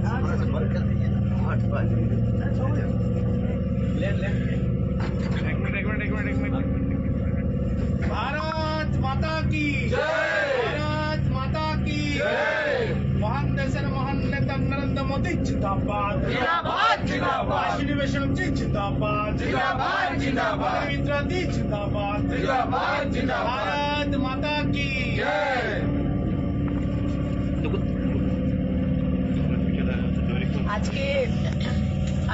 भारत माता की भारत माता की महान देशर महान नेता नरेंद्र मोदी जिंदाबाद जिंदाबाद जिंदाबाद निवेशक जी जिंदाबाद जिंदाबाद जिंदाबाद मित्र जी जिंदाबाद जिंदाबाद जिंदाबाद भारत माता की जय। আজকে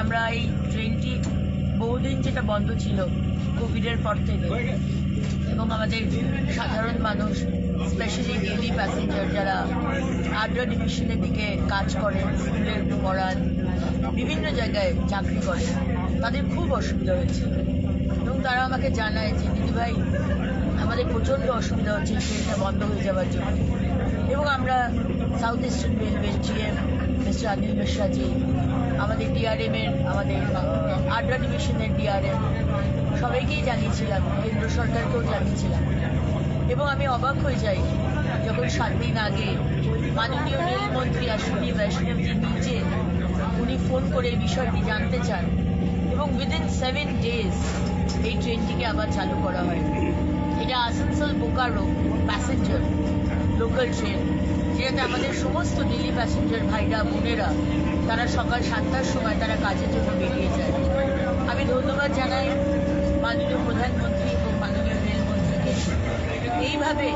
আমরা এই ট্রেনটি বহুদিন যেটা বন্ধ ছিল কোভিডের পর থেকে, এবং আমাদের সাধারণ মানুষ স্পেশালি ডেইলি প্যাসেঞ্জার যারা আড্ডা ডিভিশনের দিকে কাজ করেন, স্কুলের পড়ান, বিভিন্ন জায়গায় চাকরি করেন, তাদের খুব অসুবিধা হয়েছে। এবং তারা আমাকে জানায় যে দিদিভাই আমাদের প্রচণ্ড অসুবিধা হচ্ছে ট্রেনটা বন্ধ হয়ে যাওয়ার জন্য। এবং আমরা south eastern railway GM mister Anil Mishra ji, আমাদের ডিআরএমের, আমাদের আড্ডা ডিভিশনের ডিআরএম সবাইকেই জানিয়েছিলাম, কেন্দ্র সরকারকেও জানিয়েছিলাম। এবং আমি অবাক হয়ে যাই যখন 7 দিন আগে মাননীয় রেলমন্ত্রী অশ্বিনী বৈষ্ণবজি নিজে উনি ফোন করে এই বিষয়টি জানতে চান, এবং উইদিন 7 days এই ট্রেনটিকে আবার চালু করা হয়। এটা Asansol Bokaro passenger local train, যেটাতে আমাদের সমস্ত ডেলি প্যাসেঞ্জার ভাইরা বোনেরা তারা সকাল 7টার সময় তারা কাজের জন্য বেরিয়ে যায়। আমি ধন্যবাদ জানাই মাননীয় প্রধানমন্ত্রী এবং মাননীয় রেলমন্ত্রীকে। এইভাবে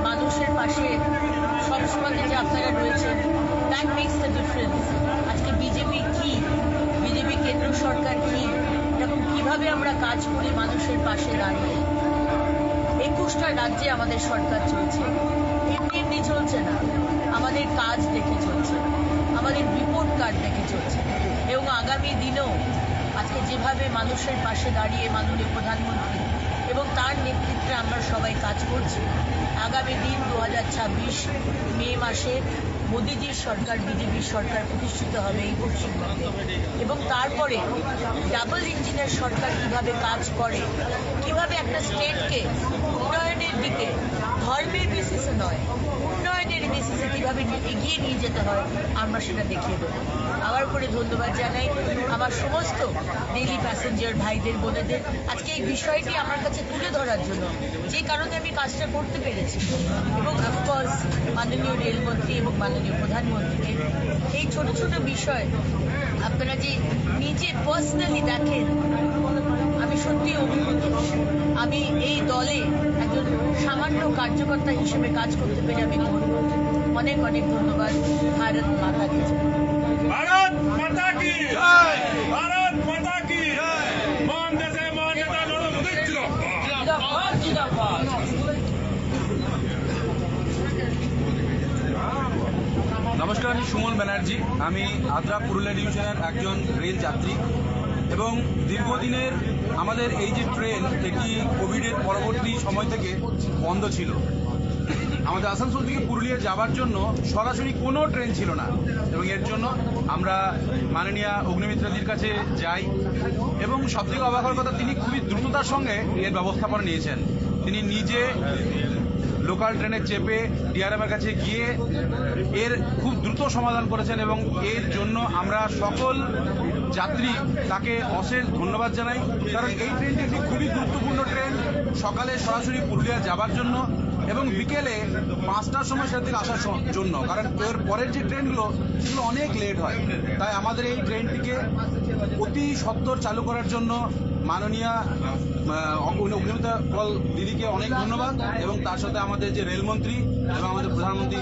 মানুষের পাশে সবসময় যে আপনারা রয়েছেন, দ্যাট মেক্স দ্য ডিফারেন্স। আজকে বিজেপি কি, বিজেপি কেন্দ্র সরকার কি, এবং কিভাবে আমরা কাজ করি মানুষের পাশে দাঁড়িয়ে। 21টা রাজ্যে আমাদের সরকার চলছে, এমনি এমনি চলছে না, আমাদের কাজ দেখে চলছে, আমাদের রিপোর্ট কার্ড দেখে চলছে। এবং আগামী দিনেও আজকে যেভাবে মানুষের পাশে দাঁড়িয়ে মাননীয় প্রধানমন্ত্রী এবং তার নেতৃত্বে আমরা সবাই কাজ করছি, আগামী দিন 2026 মে মাসে মোদিজির সরকার, বিজেপির সরকার প্রতিষ্ঠিত হবে এই পশ্চিমবঙ্গে। এবং তারপরে ডাবল ইঞ্জিনের সরকার কিভাবে কাজ করে, কিভাবে একটা স্টেটকে উন্নয়নের দিকে ধর্মের বেসিসে নয়, উন্নয়নের বেসিসে কিভাবে এগিয়ে নিয়ে যেতে হয়, আমরা সেটা দেখিয়ে দেবো। আবার করে ধন্যবাদ জানাই আমার সমস্ত ডেইলি প্যাসেঞ্জার ভাইদের বোনেদের আজকে এই বিষয়টি আমার কাছে তুলে ধরার জন্য, যে কারণে আমি কাজটা করতে পেরেছি। এবং অফকোর্স মাননীয় রেলমন্ত্রী এবং মাননীয় প্রধানমন্ত্রীকে এই ছোট ছোট বিষয় আপনারা যে নিজে পার্সোনালি দেখেন, আমি সত্যি অভিভূত। আমি এই দলে একজন সামান্য কার্যকর্তা হিসেবে কাজ করতে পেরে আমি গর্ব। অনেক অনেক ধন্যবাদ। ভারত মাতা কি জয়। भारत माता की जय। भारत माता की जय। महान देशे महान नेता नरेंद्र मोदी जिंदाबाद जिंदाबाद जिंदाबाद। নমস্কার, আমি সুমন ব্যানার্জি। আমি আদ্রা পুরুলিয়া ডিভিশনের একজন রেল যাত্রী, এবং দীর্ঘদিনের আমাদের এই যে ট্রেন, এটি কোভিডের পরবর্তী সময় থেকে বন্ধ ছিল। আমাদের আসানসোল থেকে পুরুলিয়া যাওয়ার জন্য সরাসরি কোনো ট্রেন ছিল না, এবং এর জন্য আমরা মাননীয় অগ্নিমিত্রাজির কাছে যাই। এবং সবথেকে অবাক হওয়ার কথা, তিনি খুবই দ্রুততার সঙ্গে এর ব্যবস্থাপনা নিয়েছেন। তিনি নিজে লোকাল ট্রেনে চেপে ডিআরএমের কাছে গিয়ে এর খুব দ্রুত সমাধান করেছেন, এবং এর জন্য আমরা সকল যাত্রী তাকে অশেষ ধন্যবাদ জানাই। কারণ এই ট্রেনটি একটি খুবই গুরুত্বপূর্ণ ট্রেন, সকালে সরাসরি পুরুলিয়া যাবার জন্য এবং বিকেলে 5টার সময় সেটা থেকে আসার জন্য। কারণ এর পরের যে ট্রেনগুলো সেগুলো অনেক লেট হয়। তাই আমাদের এই ট্রেনটিকে অতি সত্বর চালু করার জন্য মাননীয় অগ্নিমিত্রা পল দিদিকে অনেক ধন্যবাদ, এবং তার সাথে আমাদের যে রেলমন্ত্রী এবং আমাদের প্রধানমন্ত্রী